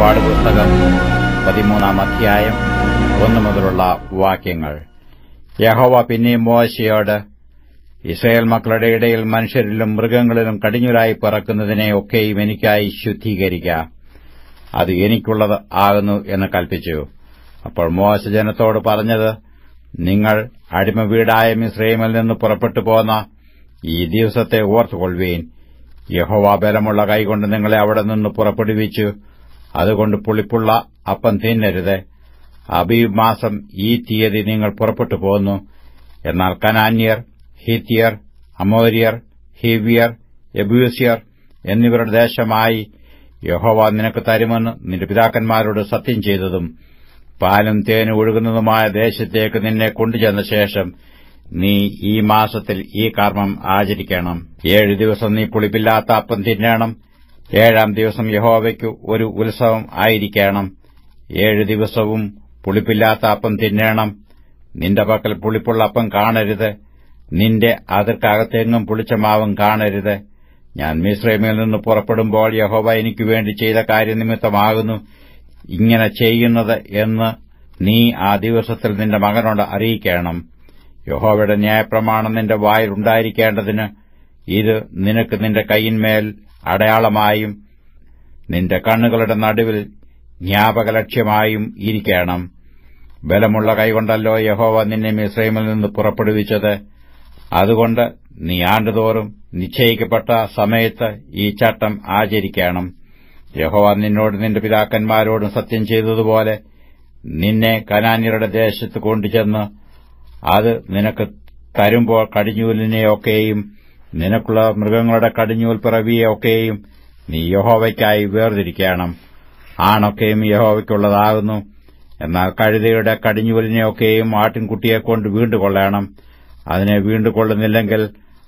പുറപ്പാട് പുസ്തകം 13-ാം അധ്യായം 1 മുതലുള്ള വാക്യങ്ങൾ. യഹോവ പിന്നെയും മോശെയോട്, ഇസ്രായേൽ മക്കളുടെ ഇടയിൽ മനുഷ്യരിലും മൃഗങ്ങളിലും കടിഞ്ഞൂലായി പറക്കുന്നതിനെ ഒക്കെയും എനിക്കായി ശുദ്ധീകരിക്ക, അത് എനിക്കുള്ളത് ആകുന്നു എന്ന് കൽപ്പിച്ചു. അപ്പോൾ മോശെ ജനത്തോട് പറഞ്ഞത്, നിങ്ങൾ അടിമവീടായ മിസ്രയീമിൽ നിന്ന് പുറപ്പെട്ടു പോന്ന ഈ ദിവസത്തെ ഓർത്തുകൊള്ളുവീൻ. യഹോവ ബലമുള്ള കൈകൊണ്ട് നിങ്ങളെ അവിടെ നിന്ന് പുറപ്പെടുവിച്ചു. അതുകൊണ്ട് പുളിപ്പുള്ള അപ്പം തിന്നരുത്. അബീബ് മാസം ഈ തീയതി നിങ്ങൾ പുറപ്പെട്ടു പോന്നു. എന്നാൽ കനാന്യർ, ഹിത്യർ, അമോര്യർ, ഹിവ്യർ, യെബൂസ്യർ എന്നിവരുടെ ദേശമായി യഹോവ നിനക്ക് തരുമെന്ന് നിന്റെ പിതാക്കന്മാരോട് സത്യം ചെയ്തതും പാലും തേനും ഒഴുകുന്നതുമായ ദേശത്തേക്ക് നിന്നെ കൊണ്ടുചെന്ന ശേഷം നീ ഈ മാസത്തിൽ ഈ കർമ്മം ആചരിക്കണം. 7 ദിവസം നീ പുളിപ്പില്ലാത്ത അപ്പം തിന്നണം. 7-ാം ദിവസം യഹോവയ്ക്ക് ഒരു ഉത്സവം ആയിരിക്കണം. 7 ദിവസവും പുളിപ്പില്ലാത്ത അപ്പം തിന്നണം. നിന്റെ പക്കൽ പുളിപ്പുള്ള അപ്പം കാണരുത്. നിന്റെ അതിർക്കകത്തെങ്ങും പുളിച്ച മാവും കാണരുത്. ഞാൻ മിസ്രയീമിൽ നിന്ന് പുറപ്പെടുമ്പോൾ യഹോവ എനിക്കുവേണ്ടി ചെയ്ത കാര്യനിമിത്തമാകുന്നു ഇങ്ങനെ ചെയ്യുന്നത് എന്ന് നീ ആ ദിവസത്തിൽ നിന്റെ മകനോട് അറിയിക്കണം. യഹോവയുടെ ന്യായപ്രമാണം നിന്റെ വായിൽ ഉണ്ടായിരിക്കേണ്ടതിന് ഇത് നിനക്ക് നിന്റെ കൈയിന്മേൽ അടയാളമായും നിന്റെ കണ്ണുകളുടെ നടുവിൽ ജ്ഞാപകലക്ഷ്യമായും ഇരിക്കണം. ബലമുള്ള കൈകൊണ്ടല്ലോ യഹോവ നിന്നെ മിസ്രയീമിൽ നിന്ന് പുറപ്പെടുവിച്ചത്. അതുകൊണ്ട് നീ ആണ്ടുതോറും നിശ്ചയിക്കപ്പെട്ട സമയത്ത് ഈ ചട്ടം ആചരിക്കണം. യഹോവ നിന്നോട് നിന്റെ പിതാക്കന്മാരോടും സത്യം ചെയ്തതുപോലെ നിന്നെ കനാന്യരുടെ ദേശത്ത് കൊണ്ടുചെന്ന് അത് നിനക്ക് തരുമ്പോൾ കടിഞ്ഞൂലിനെയൊക്കെയും നിനക്കുള്ള മൃഗങ്ങളുടെ കടിഞ്ഞൂൽ പിറവിയെയൊക്കെയും നീ യഹോവയ്ക്കായി വേർതിരിക്കണം. ആണൊക്കെയും യഹോവയ്ക്കുള്ളതാകുന്നു. എന്നാൽ കഴുതയുടെ കടിഞ്ഞൂലിനെയൊക്കെയും ആട്ടിൻകുട്ടിയെക്കൊണ്ട് വീണ്ടുകൊള്ളണം. അതിനെ വീണ്ടുകൊള്ളുന്നില്ലെങ്കിൽ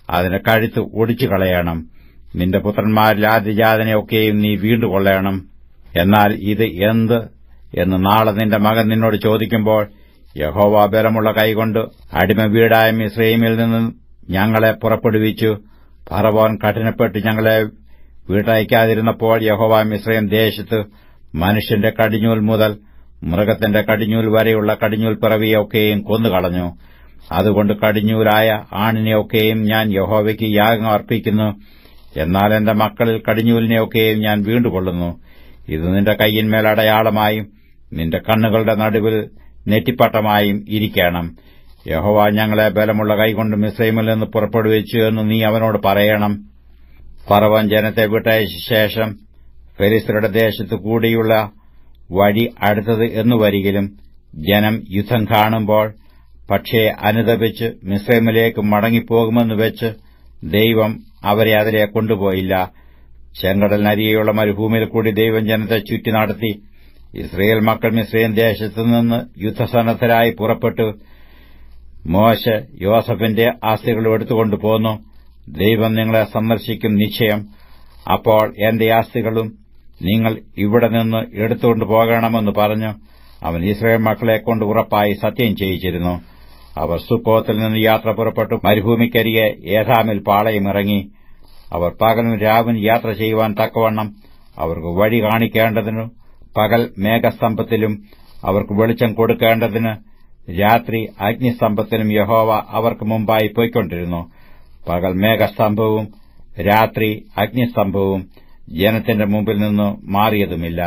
അതിനെ കഴുത്ത് ഒടിച്ചു കളയണം. നിന്റെ പുത്രന്മാരിൽ ആദ്യജാതനെയൊക്കെയും നീ വീണ്ടുകൊള്ളണം. എന്നാൽ ഇത് എന്ത് എന്ന് നാളെ നിന്റെ മകൻ നിന്നോട് ചോദിക്കുമ്പോൾ, യഹോവ ബലമുള്ള കൈകൊണ്ട് അടിമവീടായ മിസ്രയീമിൽ നിന്ന് ഞങ്ങളെ പുറപ്പെടുവിച്ചു. ഫറവോൻ കഠിനപ്പെട്ട് ഞങ്ങളെ വീട്ടയക്കാതിരുന്നപ്പോൾ യഹോവ മിസ്രയീം ദേശത്ത് മനുഷ്യന്റെ കടിഞ്ഞൂൽ മുതൽ മൃഗത്തിന്റെ കടിഞ്ഞൂൽ വരെയുള്ള കടിഞ്ഞൂൽ പിറവിയൊക്കെയും കൊന്നുകളഞ്ഞു. അതുകൊണ്ട് കടിഞ്ഞൂലായ ആണിനെയൊക്കെയും ഞാൻ യഹോവയ്ക്ക് യാഗം അർപ്പിക്കുന്നു. എന്നാൽ എന്റെ മക്കളിൽ കടിഞ്ഞൂലിനെയൊക്കെയും ഞാൻ വീണ്ടുകൊള്ളുന്നു. ഇത് നിന്റെ കൈയിന്മേൽ അടയാളമായും നിന്റെ കണ്ണുകളുടെ നടുവിൽ നെറ്റിപ്പട്ടമായും ഇരിക്കണം. യഹോവ ഞങ്ങളെ ബലമുള്ള കൈകൊണ്ട് മിസ്രയീമിൽ നിന്ന് പുറപ്പെടുവിച്ചു എന്ന് നീ അവനോട് പറയണം. ഫറവോൻ ജനത്തെ വിട്ടയച്ച ശേഷം ഫെലിസ്ത്യരുടെ ദേശത്തു കൂടിയുള്ള വഴി അടുത്തത് എന്നു വരികിലും ജനം യുദ്ധം കാണുമ്പോൾ പക്ഷേ അനുതപിച്ച് മിസ്രയീമിലേക്ക് മടങ്ങിപ്പോകുമെന്ന് വെച്ച് ദൈവം അവരെ അതിലെ കൊണ്ടുപോയില്ല. ചെങ്കടലിനരികെയുള്ള മരുഭൂമിയിൽ കൂടി ദൈവം ജനത്തെ ചുറ്റി നടത്തി. ഇസ്രയേൽ മക്കൾ മിസ്രയീം ദേശത്തുനിന്ന് യുദ്ധസന്നദ്ധരായി പുറപ്പെട്ടു. മോശെ യോസഫിന്റെ ആസ്തികൾ എടുത്തുകൊണ്ടുപോന്നു. ദൈവം നിങ്ങളെ സന്ദർശിക്കും നിശ്ചയം. അപ്പോൾ എന്റെ ആസ്തികളും നിങ്ങൾ ഇവിടെ നിന്ന് എടുത്തുകൊണ്ടു പോകണമെന്ന് പറഞ്ഞു. അവൻ ഇസ്രയേൽ മക്കളെക്കൊണ്ട് ഉറപ്പായി സത്യം ചെയ്യിച്ചിരുന്നു. അവർ സുക്കോത്തിൽ നിന്ന് യാത്ര പുറപ്പെട്ടു മരുഭൂമിക്കരികെ ഏഥാമിൽ പാളയമിറങ്ങി. അവർ പകലും രാവും യാത്ര ചെയ്യുവാൻ തക്കവണ്ണം അവർക്ക് വഴി കാണിക്കേണ്ടതിനു പകൽ മേഘസ്തംഭത്തിലും അവർക്ക് വെളിച്ചം കൊടുക്കേണ്ടതിന് രാത്രി അഗ്നിസ്തംഭത്തിലും യഹോവ അവർക്ക് മുമ്പായി പോയിക്കൊണ്ടിരുന്നു. പകൽ മേഘസ്തംഭവും രാത്രി അഗ്നിസ്തംഭവും ജനത്തിന്റെ മുമ്പിൽ നിന്ന് മാറിയതുമില്ല.